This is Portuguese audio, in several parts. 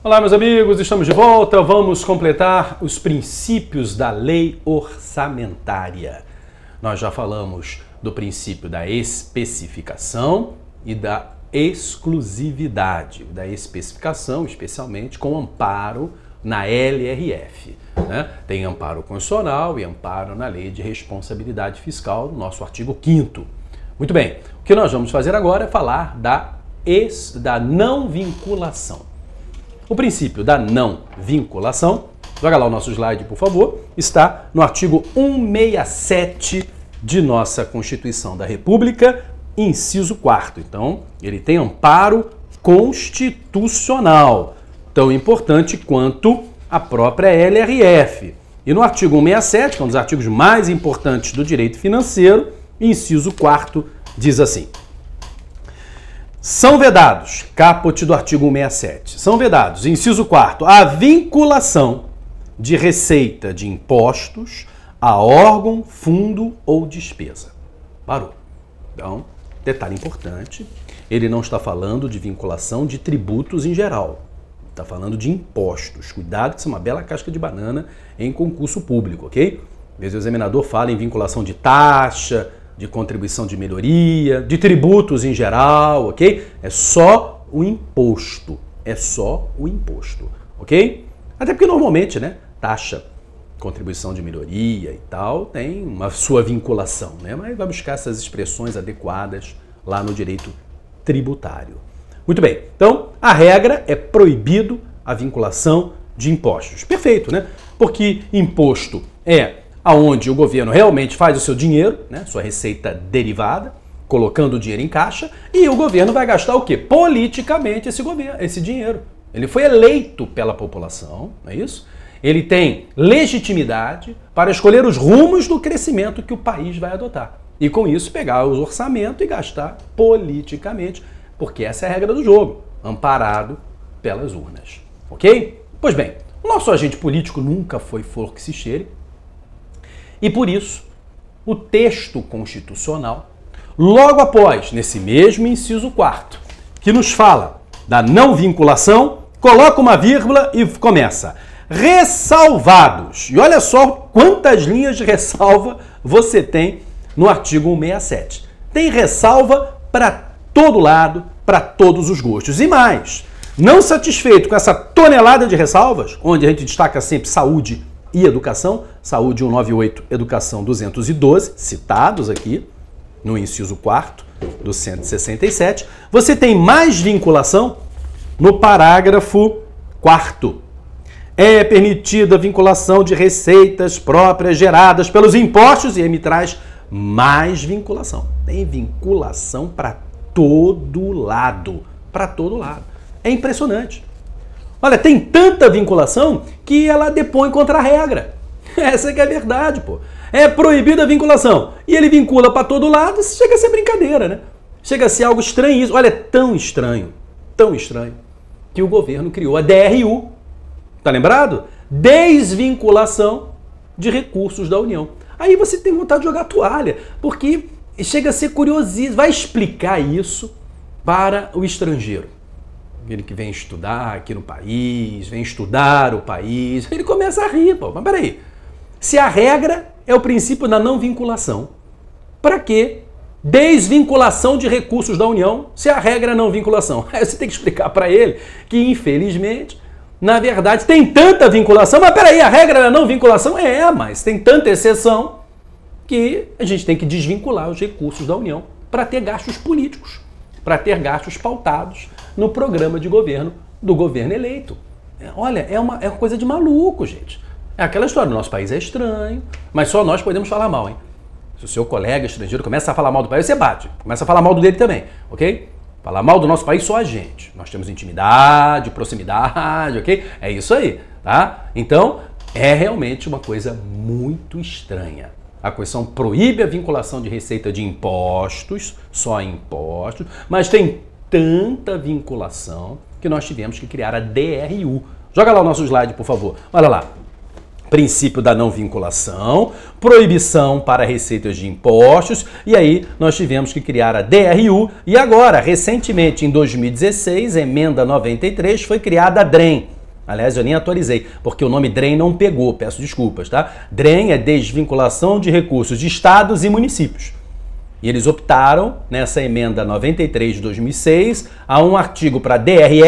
Olá, meus amigos, estamos de volta. Vamos completar os princípios da lei orçamentária. Nós já falamos do princípio da especificação e da exclusividade. Da especificação, especialmente com amparo na LRF. Né? Tem amparo constitucional e amparo na Lei de Responsabilidade Fiscal, no nosso artigo 5º. Muito bem, o que nós vamos fazer agora é falar da não vinculação. O princípio da não vinculação, joga lá o nosso slide, por favor, está no artigo 167 de nossa Constituição da República, inciso 4º. Então, ele tem amparo constitucional, tão importante quanto a própria LRF. E no artigo 167, que é um dos artigos mais importantes do direito financeiro, inciso 4º, diz assim: são vedados, caput do artigo 167, são vedados, inciso 4º, a vinculação de receita de impostos a órgão, fundo ou despesa. Parou. Então, detalhe importante, ele não está falando de vinculação de tributos em geral, está falando de impostos. Cuidado que isso é uma bela casca de banana em concurso público, ok? Às vezes o examinador fala em vinculação de taxa, de contribuição de melhoria, de tributos em geral, ok? É só o imposto, ok? Até porque normalmente, né, taxa, contribuição de melhoria e tal, tem uma sua vinculação, né? Mas vai buscar essas expressões adequadas lá no direito tributário. Muito bem, então a regra é proibido a vinculação de impostos. Perfeito, né? Porque imposto é aonde o governo realmente faz o seu dinheiro, né, sua receita derivada, colocando o dinheiro em caixa, e o governo vai gastar o quê? Politicamente esse dinheiro. Ele foi eleito pela população, não é isso? Ele tem legitimidade para escolher os rumos do crescimento que o país vai adotar. E com isso pegar o orçamento e gastar politicamente, porque essa é a regra do jogo, amparado pelas urnas. Ok? Pois bem, o nosso agente político nunca foi flor que se cheire, e por isso, o texto constitucional, logo após, nesse mesmo inciso 4º, que nos fala da não vinculação, coloca uma vírgula e começa: ressalvados. E olha só quantas linhas de ressalva você tem no artigo 167. Tem ressalva para todo lado, para todos os gostos. E mais, não satisfeito com essa tonelada de ressalvas, onde a gente destaca sempre saúde e educação, saúde 198, educação 212, citados aqui no inciso 4º do 167, você tem mais vinculação no parágrafo 4º. É permitida a vinculação de receitas próprias geradas pelos impostos e aí me traz mais vinculação. Tem vinculação para todo lado, É impressionante. Olha, tem tanta vinculação que ela depõe contra a regra. Essa que é a verdade, pô. É proibida a vinculação. E ele vincula para todo lado, chega a ser brincadeira, né? Chega a ser algo estranho isso. Olha, é tão estranho, que o governo criou a DRU. Tá lembrado? Desvinculação de recursos da União. Aí você tem vontade de jogar a toalha, porque chega a ser curiosíssimo. Vai explicar isso para o estrangeiro. Ele que vem estudar aqui no país, vem estudar o país, ele começa a rir, pô. Mas peraí, se a regra é o princípio da não vinculação, para que desvinculação de recursos da União se a regra é não vinculação? Aí você tem que explicar para ele que, infelizmente, na verdade, tem tanta vinculação, mas peraí, a regra é não vinculação? Mas tem tanta exceção que a gente tem que desvincular os recursos da União para ter gastos políticos, para ter gastos pautados no programa de governo do governo eleito. Olha, é uma coisa de maluco, gente. É aquela história, o nosso país é estranho, mas só nós podemos falar mal, hein? Se o seu colega estrangeiro começa a falar mal do país, você bate. Começa a falar mal do dele também, ok? Falar mal do nosso país só a gente. Nós temos intimidade, proximidade, ok? É isso aí, tá? Então, é realmente uma coisa muito estranha. A Constituição proíbe a vinculação de receita de impostos, só impostos, mas tem tanta vinculação que nós tivemos que criar a DRU. Joga lá o nosso slide, por favor. Olha lá. princípio da não vinculação, proibição para receitas de impostos, e aí nós tivemos que criar a DRU, e agora, recentemente, em 2016, emenda 93, foi criada a DREM. Aliás, eu nem atualizei, porque o nome DREM não pegou, peço desculpas, tá? DREM é Desvinculação de Recursos de Estados e Municípios. E eles optaram, nessa emenda 93 de 2006, a um artigo para DRE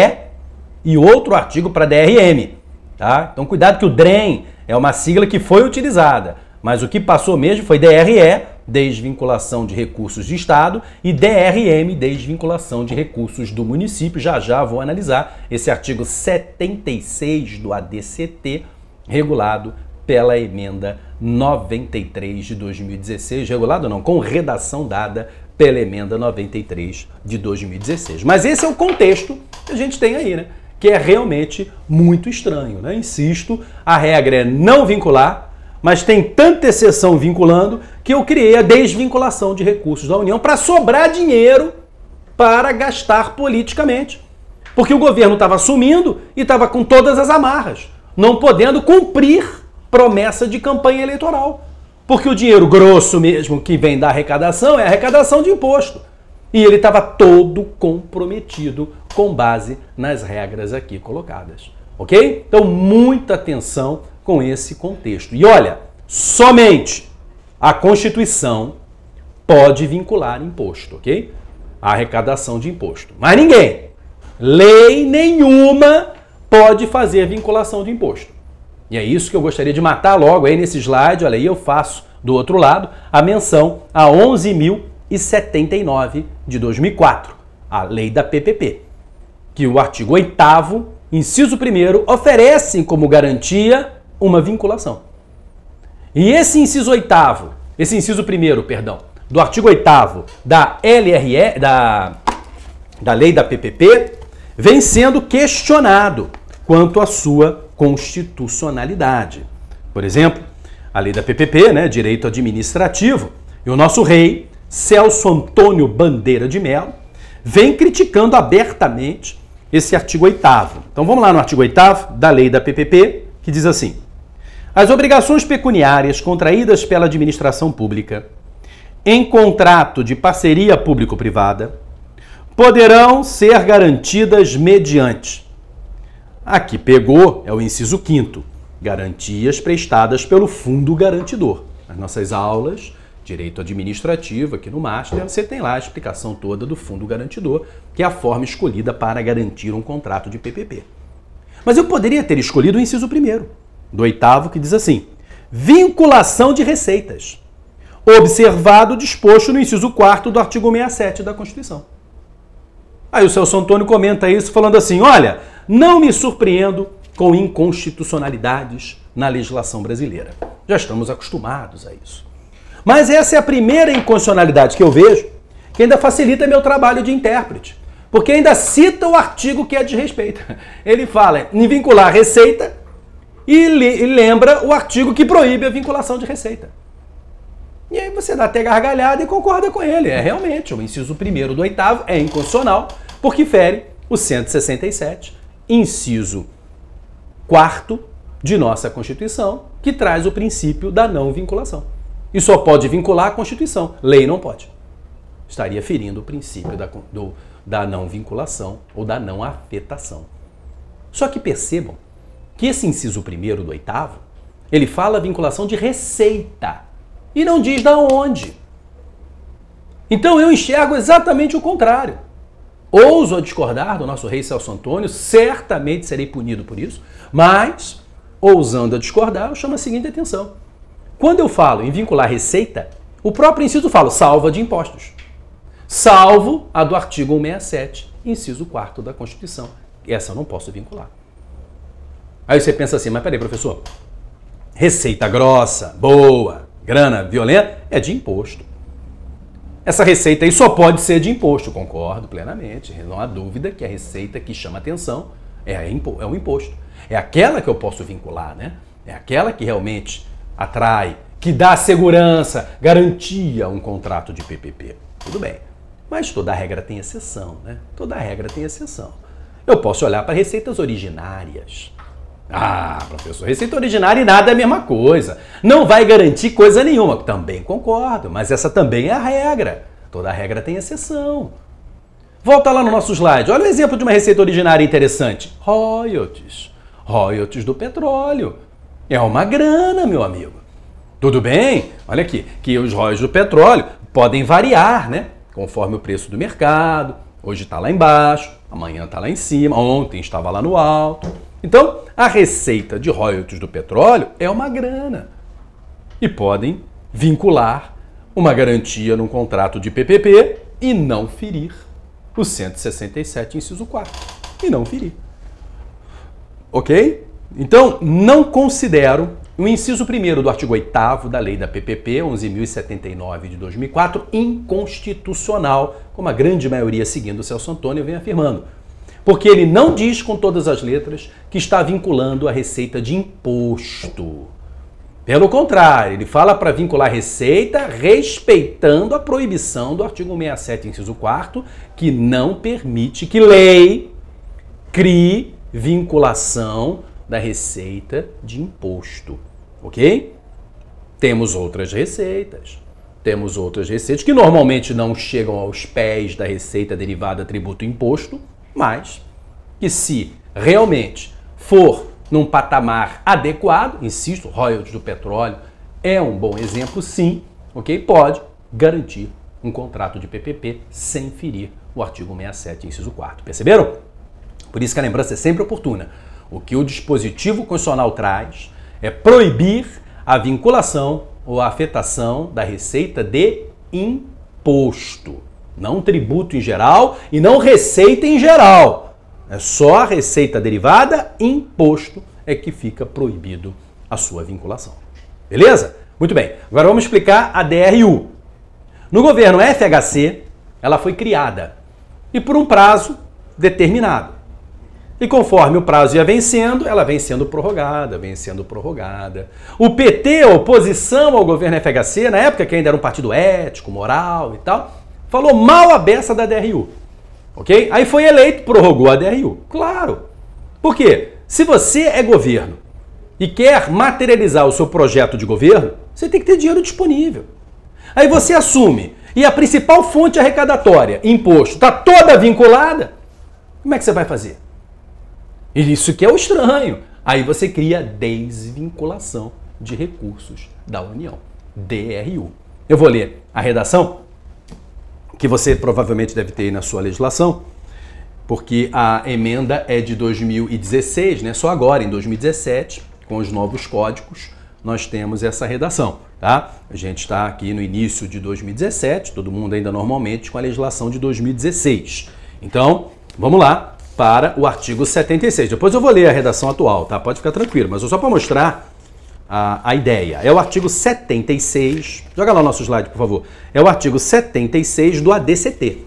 e outro artigo para DRM. Tá? Então, cuidado que o DREM é uma sigla que foi utilizada, mas o que passou mesmo foi DRE, Desvinculação de Recursos de Estado, e DRM, Desvinculação de Recursos do Município. Já já vou analisar esse artigo 76 do ADCT, regulado pela emenda 93 de 2016, regulado não, com redação dada pela emenda 93 de 2016. Mas esse é o contexto que a gente tem aí, né? Que é realmente muito estranho, né? Insisto, a regra é não vincular, mas tem tanta exceção vinculando que eu criei a desvinculação de recursos da União para sobrar dinheiro para gastar politicamente. Porque o governo estava assumindo e estava com todas as amarras, não podendo cumprir promessa de campanha eleitoral. Porque o dinheiro grosso mesmo que vem da arrecadação é arrecadação de imposto. E ele estava todo comprometido com base nas regras aqui colocadas. Ok? Então, muita atenção com esse contexto. E olha, somente a Constituição pode vincular imposto, ok? A arrecadação de imposto. Mas ninguém, lei nenhuma, pode fazer vinculação de imposto. E é isso que eu gostaria de matar logo aí nesse slide. Olha aí, eu faço do outro lado a menção a 11.079 de 2004, a lei da PPP, que o artigo 8º, inciso 1º, oferece como garantia uma vinculação. E esse inciso 8º, esse inciso 1º, perdão, do artigo 8º da LRE, da lei da PPP, vem sendo questionado quanto à sua constitucionalidade. Por exemplo, a lei da PPP, né, direito administrativo, e o nosso rei, Celso Antônio Bandeira de Mello, vem criticando abertamente esse artigo 8º. Então vamos lá no artigo 8º da lei da PPP, que diz assim: as obrigações pecuniárias contraídas pela administração pública em contrato de parceria público-privada poderão ser garantidas mediante. Aqui pegou, é o inciso 5º, garantias prestadas pelo fundo garantidor. Nas nossas aulas, direito administrativo, aqui no Master, você tem lá a explicação toda do fundo garantidor, que é a forma escolhida para garantir um contrato de PPP. Mas eu poderia ter escolhido o inciso 1º, do 8º, que diz assim: vinculação de receitas, observado o disposto no inciso 4º do artigo 67 da Constituição. Aí o Celso Antônio comenta isso falando assim: olha, não me surpreendo com inconstitucionalidades na legislação brasileira. Já estamos acostumados a isso. Mas essa é a primeira inconstitucionalidade que eu vejo que ainda facilita meu trabalho de intérprete. Porque ainda cita o artigo que é desrespeita. Ele fala em vincular receita e lembra o artigo que proíbe a vinculação de receita. E aí você dá até gargalhada e concorda com ele. É realmente, o inciso 1º do 8º é inconstitucional porque fere o 167, inciso 4º de nossa Constituição, que traz o princípio da não vinculação. E só pode vincular a Constituição. Lei não pode. Estaria ferindo o princípio da não vinculação ou da não afetação. Só que percebam que esse inciso 1º do 8º, ele fala vinculação de receita e não diz da onde. Então eu enxergo exatamente o contrário. Ouso a discordar do nosso rei Celso Antônio, certamente serei punido por isso, mas, ousando a discordar, eu chamo a seguinte atenção. Quando eu falo em vincular receita, o próprio inciso fala salva de impostos. Salvo a do artigo 167, inciso 4º da Constituição. Essa eu não posso vincular. Aí você pensa assim, mas peraí, professor, receita grossa, boa, grana violenta, é de imposto. Essa receita aí só pode ser de imposto, concordo plenamente. Não há dúvida que a receita que chama atenção é o imposto. É aquela que eu posso vincular, né? É aquela que realmente atrai, que dá segurança, garantia a um contrato de PPP. Tudo bem. Mas toda regra tem exceção, né? Toda regra tem exceção. Eu posso olhar para receitas originárias. Ah, professor, receita ordinária e nada é a mesma coisa. Não vai garantir coisa nenhuma. Também concordo, mas essa também é a regra. Toda regra tem exceção. Volta lá no nosso slide. Olha o exemplo de uma receita ordinária interessante. Royalties. Royalties do petróleo. É uma grana, meu amigo. Tudo bem? Olha aqui, que os royalties do petróleo podem variar, né? Conforme o preço do mercado. Hoje está lá embaixo, amanhã está lá em cima, ontem estava lá no alto. Então, a receita de royalties do petróleo é uma grana. E podem vincular uma garantia num contrato de PPP e não ferir o 167, inciso 4. E não ferir. Ok? Então, não considero o inciso 1º do artigo 8º da lei da PPP, 11.079 de 2004, inconstitucional, como a grande maioria seguindo o Celso Antônio vem afirmando. Porque ele não diz com todas as letras que está vinculando a receita de imposto. Pelo contrário, ele fala para vincular receita respeitando a proibição do artigo 67, inciso 4º, que não permite que lei crie vinculação da receita de imposto, ok? Temos outras receitas que normalmente não chegam aos pés da receita derivada tributo imposto, mas que se realmente for num patamar adequado, insisto, royalties do petróleo é um bom exemplo, sim, ok? Pode garantir um contrato de PPP sem ferir o artigo 67, inciso 4º. Perceberam? Por isso que a lembrança é sempre oportuna. O que o dispositivo constitucional traz é proibir a vinculação ou a afetação da receita de imposto. Não tributo em geral e não receita em geral. É só a receita derivada, imposto, é que fica proibido a sua vinculação. Beleza? Muito bem. Agora vamos explicar a DRU. No governo FHC, ela foi criada e por um prazo determinado. E conforme o prazo ia vencendo, ela vem sendo prorrogada, vem sendo prorrogada. O PT, a oposição ao governo FHC, na época que ainda era um partido ético, moral e tal, falou mal a beça da DRU. Ok? Aí foi eleito, prorrogou a DRU. Claro. Por quê? Se você é governo e quer materializar o seu projeto de governo, você tem que ter dinheiro disponível. Aí você assume, e a principal fonte arrecadatória, imposto, está toda vinculada, como é que você vai fazer? Isso que é o estranho. Aí você cria desvinculação de recursos da União, DRU. Eu vou ler a redação, que você provavelmente deve ter aí na sua legislação, porque a emenda é de 2016, né? Só agora, em 2017, com os novos códigos, nós temos essa redação, tá? A gente está aqui no início de 2017, todo mundo ainda normalmente com a legislação de 2016. Então, vamos lá para o artigo 76. Depois eu vou ler a redação atual, tá? Pode ficar tranquilo, mas só para mostrar a ideia. É o artigo 76, joga lá o nosso slide, por favor. É o artigo 76 do ADCT,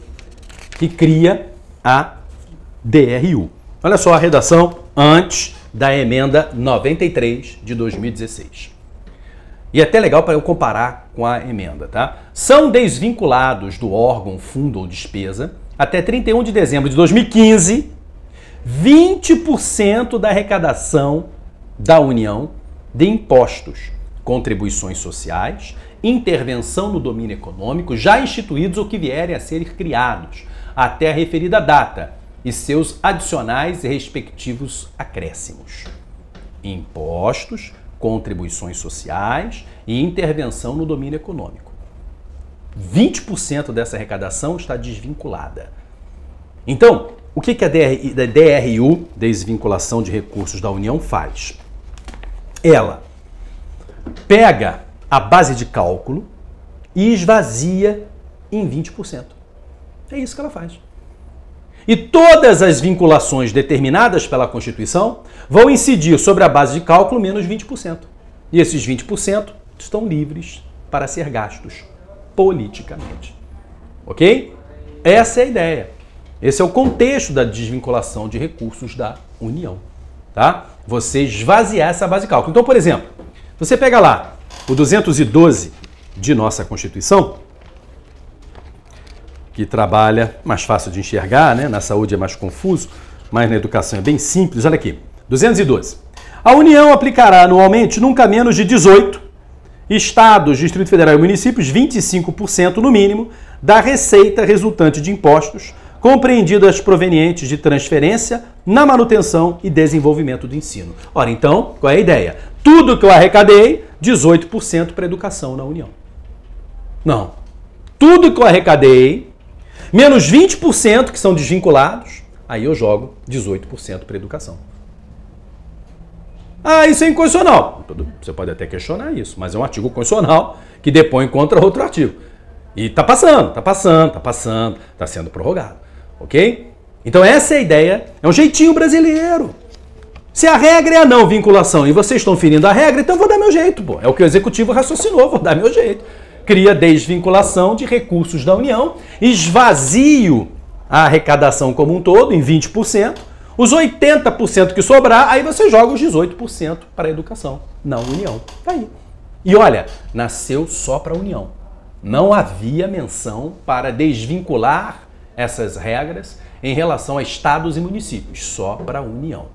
que cria a DRU. Olha só a redação antes da emenda 93 de 2016. E é até legal para eu comparar com a emenda, tá? São desvinculados do órgão fundo ou despesa até 31 de dezembro de 2015, 20% da arrecadação da União de impostos, contribuições sociais, intervenção no domínio econômico, já instituídos ou que vierem a ser criados até a referida data e seus adicionais e respectivos acréscimos. Impostos, contribuições sociais e intervenção no domínio econômico. 20% dessa arrecadação está desvinculada. Então, o que a DRU, desvinculação de recursos da União, faz? Ela pega a base de cálculo e esvazia em 20%. É isso que ela faz. E todas as vinculações determinadas pela Constituição vão incidir sobre a base de cálculo menos 20%. E esses 20% estão livres para ser gastos politicamente. Ok? Essa é a ideia. Esse é o contexto da desvinculação de recursos da União. Tá? Você esvaziar essa base de cálculo. Então, por exemplo, você pega lá o 212 de nossa Constituição, que trabalha mais fácil de enxergar, né? Na saúde é mais confuso, mas na educação é bem simples. Olha aqui, 212. A União aplicará anualmente nunca menos de 18, estados, Distrito Federal e municípios, 25% no mínimo, da receita resultante de impostos, compreendidas provenientes de transferência na manutenção e desenvolvimento do ensino. Ora, então, qual é a ideia? Tudo que eu arrecadei, 18% para a educação na União. Não. Tudo que eu arrecadei, menos 20% que são desvinculados, aí eu jogo 18% para a educação. Ah, isso é inconstitucional. Você pode até questionar isso, mas é um artigo constitucional que depõe contra outro artigo. E está sendo prorrogado. Ok? Então essa é a ideia, é um jeitinho brasileiro. Se a regra é a não vinculação e vocês estão ferindo a regra, então eu vou dar meu jeito, pô. É o que o executivo raciocinou, vou dar meu jeito. Cria desvinculação de recursos da União, esvazio a arrecadação como um todo em 20%, os 80% que sobrar, aí você joga os 18% para a educação na União. Tá aí. E olha, nasceu só para a União. Não havia menção para desvincular essas regras em relação a estados e municípios, só para a União.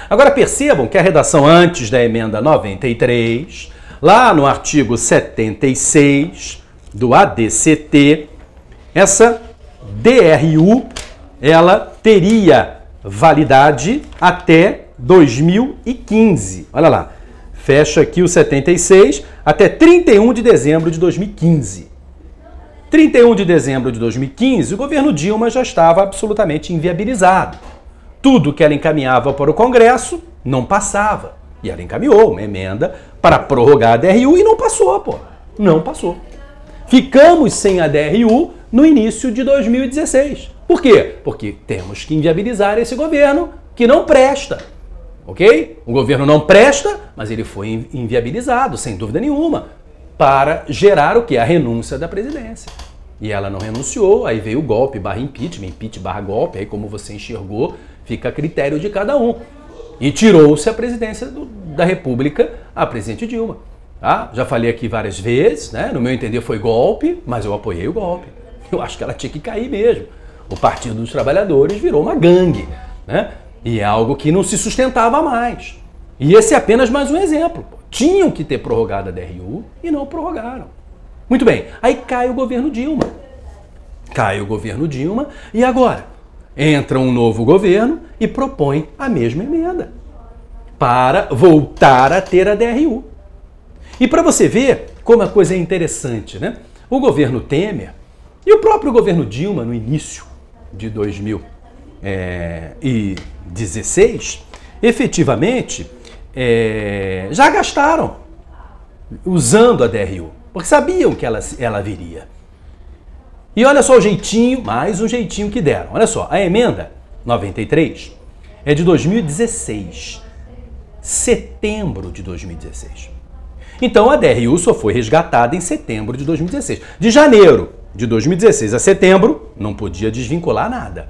Agora percebam que a redação antes da emenda 93, lá no artigo 76 do ADCT, essa DRU, ela teria validade até 2015. Olha lá, fecha aqui o 76 até 31 de dezembro de 2015. 31 de dezembro de 2015, o governo Dilma já estava absolutamente inviabilizado. Tudo que ela encaminhava para o Congresso não passava. E ela encaminhou uma emenda para prorrogar a DRU e não passou, pô. Não passou. Ficamos sem a DRU no início de 2016. Por quê? Porque temos que inviabilizar esse governo que não presta. Ok? O governo não presta, mas ele foi inviabilizado, sem dúvida nenhuma, para gerar o quê? A renúncia da presidência. E ela não renunciou, aí veio o golpe barra impeachment, impeachment barra golpe, aí como você enxergou, fica a critério de cada um. E tirou-se a presidência da República a presidente Dilma. Tá? Já falei aqui várias vezes, né? No meu entender foi golpe, mas eu apoiei o golpe. Eu acho que ela tinha que cair mesmo. O Partido dos Trabalhadores virou uma gangue, né? E é algo que não se sustentava mais. E esse é apenas mais um exemplo. Tinham que ter prorrogado a DRU e não prorrogaram. Muito bem, aí cai o governo Dilma. Cai o governo Dilma e agora entra um novo governo e propõe a mesma emenda para voltar a ter a DRU. E para você ver como a coisa é interessante, né? O governo Temer e o próprio governo Dilma no início de 2016, efetivamente, já gastaram usando a DRU, porque sabiam que ela viria. E olha só o jeitinho, mais um jeitinho que deram. Olha só, a emenda 93 é de 2016, setembro de 2016. Então a DRU só foi resgatada em setembro de 2016. De janeiro de 2016 a setembro, não podia desvincular nada.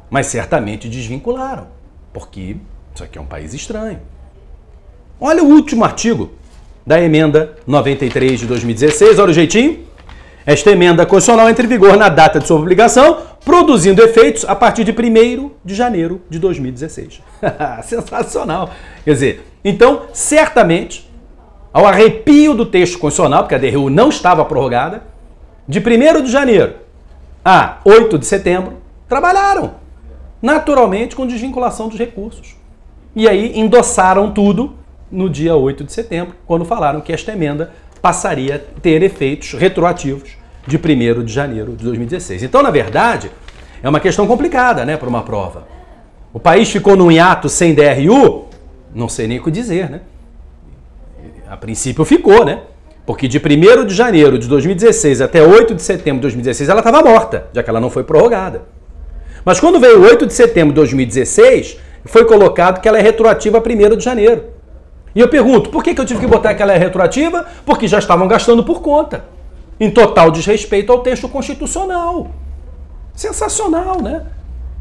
Mas certamente desvincularam, porque isso aqui é um país estranho. Olha o último artigo da emenda 93 de 2016, olha o jeitinho. Esta emenda constitucional entra em vigor na data de sua publicação, produzindo efeitos a partir de 1º de janeiro de 2016. Sensacional. Quer dizer, então, certamente, ao arrepio do texto constitucional, porque a DRU não estava prorrogada, de 1º de janeiro a 8 de setembro, trabalharam naturalmente com desvinculação dos recursos. E aí endossaram tudo no dia 8 de setembro, quando falaram que esta emenda passaria a ter efeitos retroativos de 1º de janeiro de 2016. Então, na verdade, é uma questão complicada, né, para uma prova. O país ficou num hiato sem DRU, não sei nem o que dizer, né? A princípio ficou, né? Porque de 1º de janeiro de 2016 até 8 de setembro de 2016 ela estava morta, já que ela não foi prorrogada. Mas quando veio 8 de setembro de 2016, foi colocado que ela é retroativa a 1º de janeiro. E eu pergunto, por que eu tive que botar que ela é retroativa? Porque já estavam gastando por conta, em total desrespeito ao texto constitucional. Sensacional, né?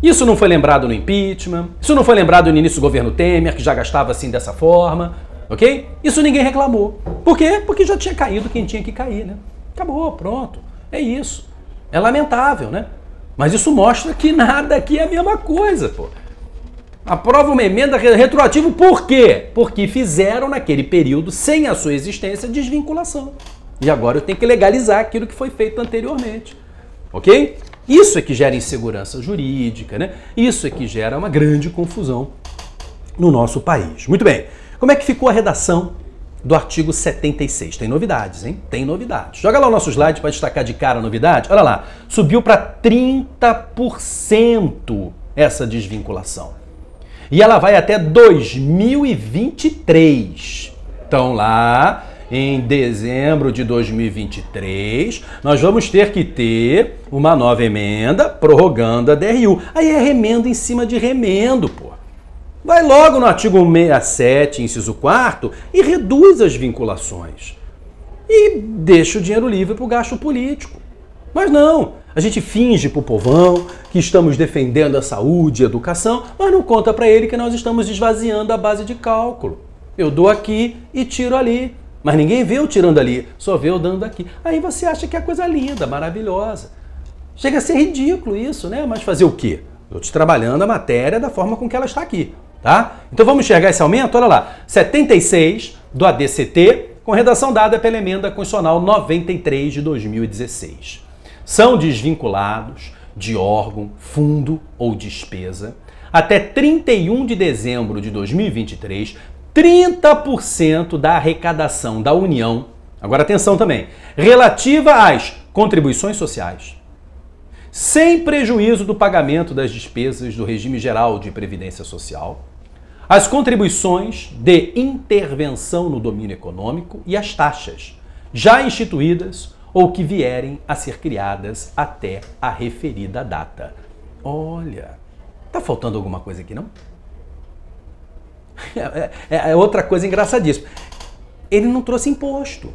Isso não foi lembrado no impeachment, isso não foi lembrado no início do governo Temer, que já gastava assim dessa forma, ok? Isso ninguém reclamou. Por quê? Porque já tinha caído quem tinha que cair, né? Acabou, pronto. É isso. É lamentável, né? Mas isso mostra que nada aqui é a mesma coisa, pô. Aprova uma emenda retroativa por quê? Porque fizeram naquele período, sem a sua existência, desvinculação. E agora eu tenho que legalizar aquilo que foi feito anteriormente. Ok? Isso é que gera insegurança jurídica, né? Isso é que gera uma grande confusão no nosso país. Muito bem. Como é que ficou a redação do artigo 76? Tem novidades, hein? Tem novidades. Joga lá o nosso slide para destacar de cara a novidade. Olha lá. Subiu para 30% essa desvinculação. E ela vai até 2023. Então lá, em dezembro de 2023, nós vamos ter que ter uma nova emenda prorrogando a DRU. Aí é remendo em cima de remendo, pô. Vai logo no artigo 67, inciso 4º, e reduz as vinculações. E deixa o dinheiro livre para o gasto político. Mas não, a gente finge pro povão que estamos defendendo a saúde e a educação, mas não conta para ele que nós estamos esvaziando a base de cálculo. Eu dou aqui e tiro ali. Mas ninguém vê eu tirando ali, só vê eu dando aqui. Aí você acha que é coisa linda, maravilhosa. Chega a ser ridículo isso, né? Mas fazer o quê? Eu estou trabalhando a matéria da forma com que ela está aqui, tá? Então vamos enxergar esse aumento? Olha lá, 76 do ADCT, com redação dada pela Emenda Constitucional 93 de 2016. São desvinculados de órgão, fundo ou despesa até 31 de dezembro de 2023, 30% da arrecadação da União, agora atenção também, relativa às contribuições sociais, sem prejuízo do pagamento das despesas do regime geral de previdência social, as contribuições de intervenção no domínio econômico e as taxas já instituídas ou que vierem a ser criadas até a referida data. Olha, tá faltando alguma coisa aqui, não? É outra coisa engraçadíssima. Ele não trouxe imposto.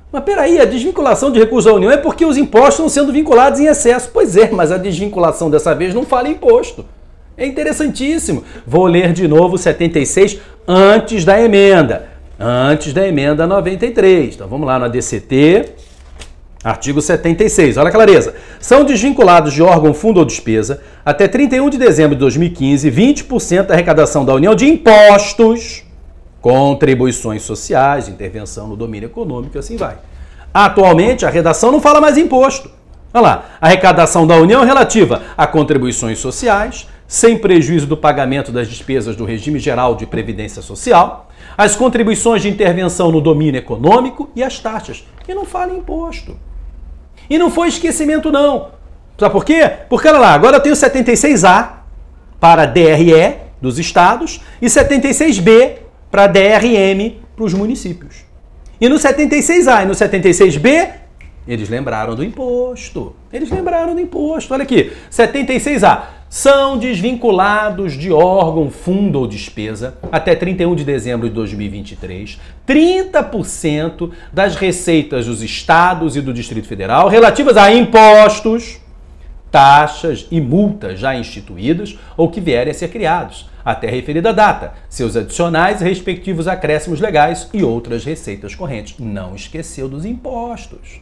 Mas peraí, a desvinculação de recursos da União é porque os impostos estão sendo vinculados em excesso. Pois é, mas a desvinculação dessa vez não fala imposto. É interessantíssimo. Vou ler de novo o 76 antes da emenda. Antes da emenda 93. Então vamos lá no ADCT, artigo 76. Olha a clareza. São desvinculados de órgão, fundo ou despesa até 31 de dezembro de 2015 20% da arrecadação da União de impostos, contribuições sociais, intervenção no domínio econômico e assim vai. Atualmente a redação não fala mais imposto. Olha lá. A arrecadação da União é relativa a contribuições sociais, sem prejuízo do pagamento das despesas do regime geral de previdência social, as contribuições de intervenção no domínio econômico e as taxas. E não fala imposto. E não foi esquecimento, não. Sabe por quê? Porque, olha lá, agora eu tenho 76A para DRE dos estados e 76B para DRM para os municípios. E no 76A e no 76B, eles lembraram do imposto. Eles lembraram do imposto. Olha aqui, 76A. São desvinculados de órgão, fundo ou despesa até 31 de dezembro de 2023 30% das receitas dos estados e do Distrito Federal relativas a impostos, taxas e multas já instituídas ou que vierem a ser criados até a referida data, seus adicionais e respectivos acréscimos legais e outras receitas correntes. Não esqueceu dos impostos.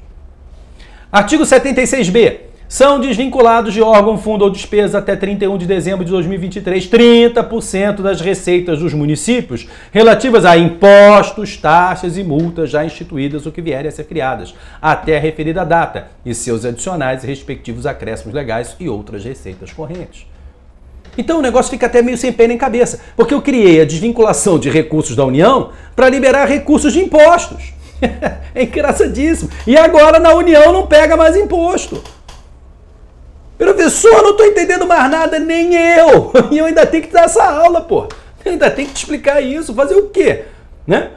Artigo 76B. São desvinculados de órgão, fundo ou despesa até 31 de dezembro de 2023 30% das receitas dos municípios relativas a impostos, taxas e multas já instituídas ou que vierem a ser criadas até a referida data e seus adicionais e respectivos acréscimos legais e outras receitas correntes. Então o negócio fica até meio sem pé nem cabeça, porque eu criei a desvinculação de recursos da União para liberar recursos de impostos. É engraçadíssimo. E agora na União não pega mais imposto. Professor, não estou entendendo mais nada, nem eu. E eu ainda tenho que dar essa aula, pô. Eu ainda tenho que te explicar isso. Fazer o quê? Né?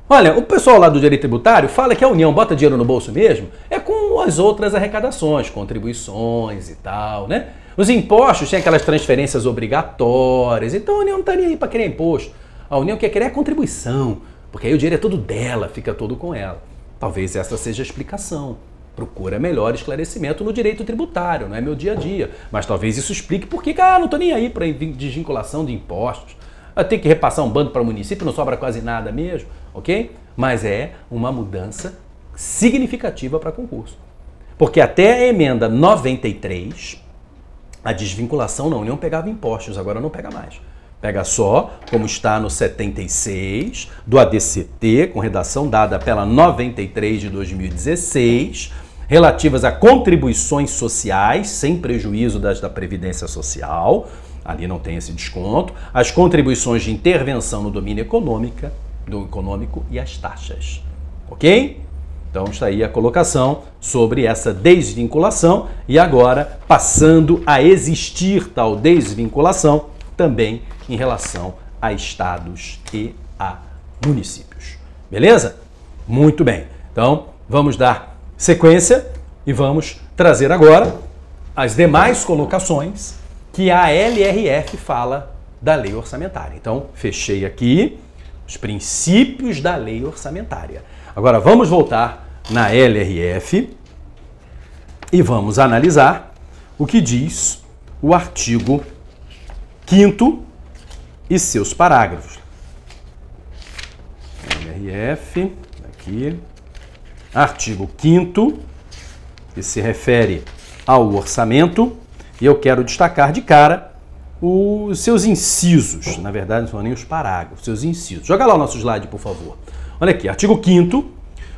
Olha, o pessoal lá do direito tributário fala que a União bota dinheiro no bolso mesmo é com as outras arrecadações, contribuições e tal, né? Os impostos têm aquelas transferências obrigatórias, então a União não está nem aí para criar imposto. A União quer criar contribuição, porque aí o dinheiro é todo dela, fica todo com ela. Talvez essa seja a explicação. Procura melhor esclarecimento no direito tributário, não é meu dia a dia. Mas talvez isso explique por que, não estou nem aí para desvinculação de impostos. Tem que repassar um bando para o município, não sobra quase nada mesmo, ok? Mas é uma mudança significativa para concurso. Porque até a emenda 93, A desvinculação na União pegava impostos, agora não pega mais. Pega só, como está no 76 do ADCT, com redação dada pela 93 de 2016, relativas a contribuições sociais, sem prejuízo das da Previdência Social, ali não tem esse desconto, as contribuições de intervenção no domínio econômico e as taxas. Ok? Então está aí a colocação sobre essa desvinculação e agora passando a existir tal desvinculação também em relação a estados e a municípios. Beleza? Muito bem. Então vamos dar sequência e vamos trazer agora as demais colocações que a LRF fala da lei orçamentária. Então fechei aqui os princípios da lei orçamentária. Agora vamos voltar na LRF e vamos analisar o que diz o artigo 5º e seus parágrafos. LRF, aqui, artigo 5º, que se refere ao orçamento, e eu quero destacar de cara os seus incisos, na verdade não são nem os parágrafos, seus incisos. Joga lá o nosso slide, por favor. Olha aqui, artigo 5º,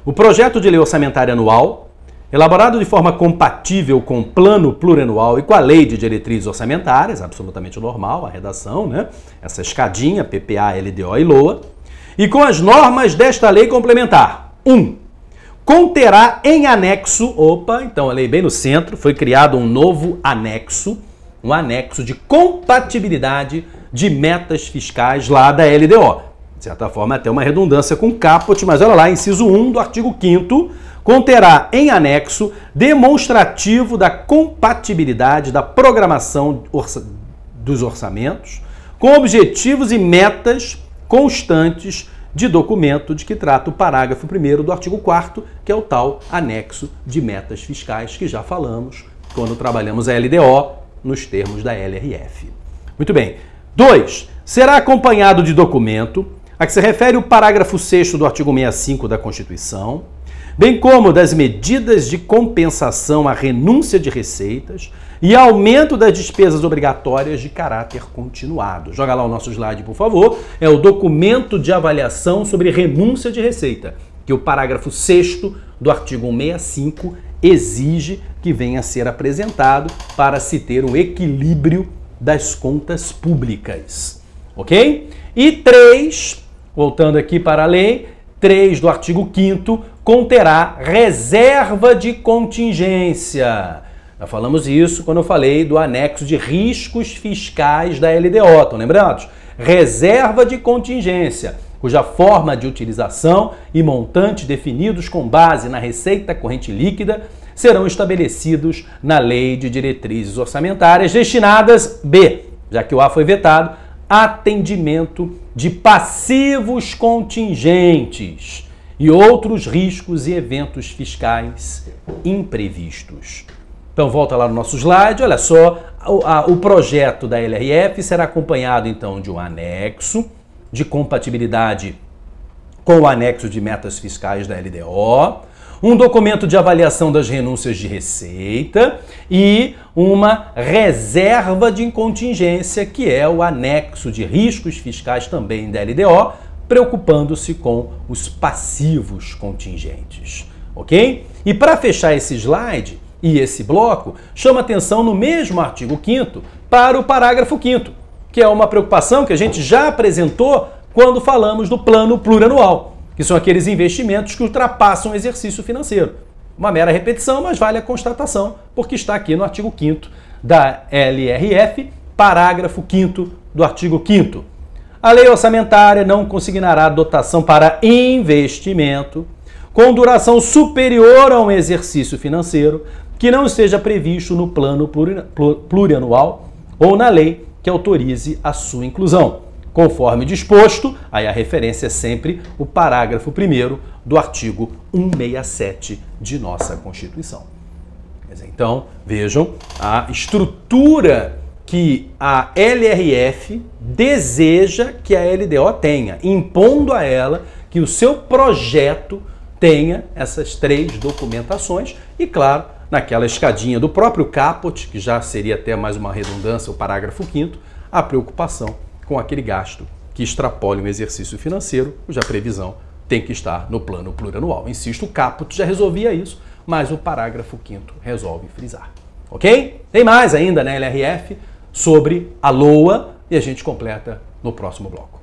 o projeto de lei orçamentária anual, elaborado de forma compatível com o plano plurianual e com a lei de diretrizes orçamentárias, absolutamente normal a redação, né? Essa escadinha, PPA, LDO e LOA, e com as normas desta lei complementar. 1. Conterá em anexo, então a lei bem no centro, foi criado um novo anexo, um anexo de compatibilidade de metas fiscais lá da LDO. De certa forma, até uma redundância com caput, mas olha lá, inciso 1 do artigo 5º, conterá em anexo demonstrativo da compatibilidade da programação dos orçamentos com objetivos e metas constantes de documento de que trata o parágrafo 1º do artigo 4º, que é o tal anexo de metas fiscais que já falamos quando trabalhamos a LDO nos termos da LRF. Muito bem. 2. Será acompanhado de documento a que se refere o parágrafo 6º do artigo 65 da Constituição, bem como das medidas de compensação à renúncia de receitas e aumento das despesas obrigatórias de caráter continuado. Joga lá o nosso slide, por favor. É o documento de avaliação sobre renúncia de receita, que o parágrafo 6º do artigo 165 exige que venha a ser apresentado para se ter um equilíbrio das contas públicas. Ok? E 3, voltando aqui para a lei, 3 do artigo 5º, conterá reserva de contingência. Já falamos isso quando eu falei do anexo de riscos fiscais da LDO, estão lembrados? Reserva de contingência, cuja forma de utilização e montante definidos com base na receita corrente líquida serão estabelecidos na Lei de Diretrizes Orçamentárias destinadas, B, já que o A foi vetado, atendimento de passivos contingentes e outros riscos e eventos fiscais imprevistos. Então volta lá no nosso slide, olha só, o projeto da LRF será acompanhado então de um anexo de compatibilidade com o anexo de metas fiscais da LDO, um documento de avaliação das renúncias de receita e uma reserva de contingência, que é o anexo de riscos fiscais também da LDO, preocupando-se com os passivos contingentes, ok? E para fechar esse slide e esse bloco, chama atenção no mesmo artigo 5º para o parágrafo 5º, que é uma preocupação que a gente já apresentou quando falamos do plano plurianual, que são aqueles investimentos que ultrapassam o exercício financeiro. Uma mera repetição, mas vale a constatação, porque está aqui no artigo 5º da LRF, parágrafo 5º do artigo 5º. A lei orçamentária não consignará dotação para investimento com duração superior a um exercício financeiro que não esteja previsto no plano plurianual ou na lei que autorize a sua inclusão. Conforme disposto, aí a referência é sempre o parágrafo 1º do artigo 167 de nossa Constituição. Então, vejam a estrutura que a LRF deseja que a LDO tenha, impondo a ela que o seu projeto tenha essas 3 documentações e, claro, naquela escadinha do próprio caput, que já seria até mais uma redundância, o parágrafo 5º, a preocupação com aquele gasto que extrapole um exercício financeiro, cuja previsão tem que estar no plano plurianual. Insisto, o caput já resolvia isso, mas o parágrafo 5º resolve frisar. Ok? Tem mais ainda na LRF sobre a LOA e a gente completa no próximo bloco.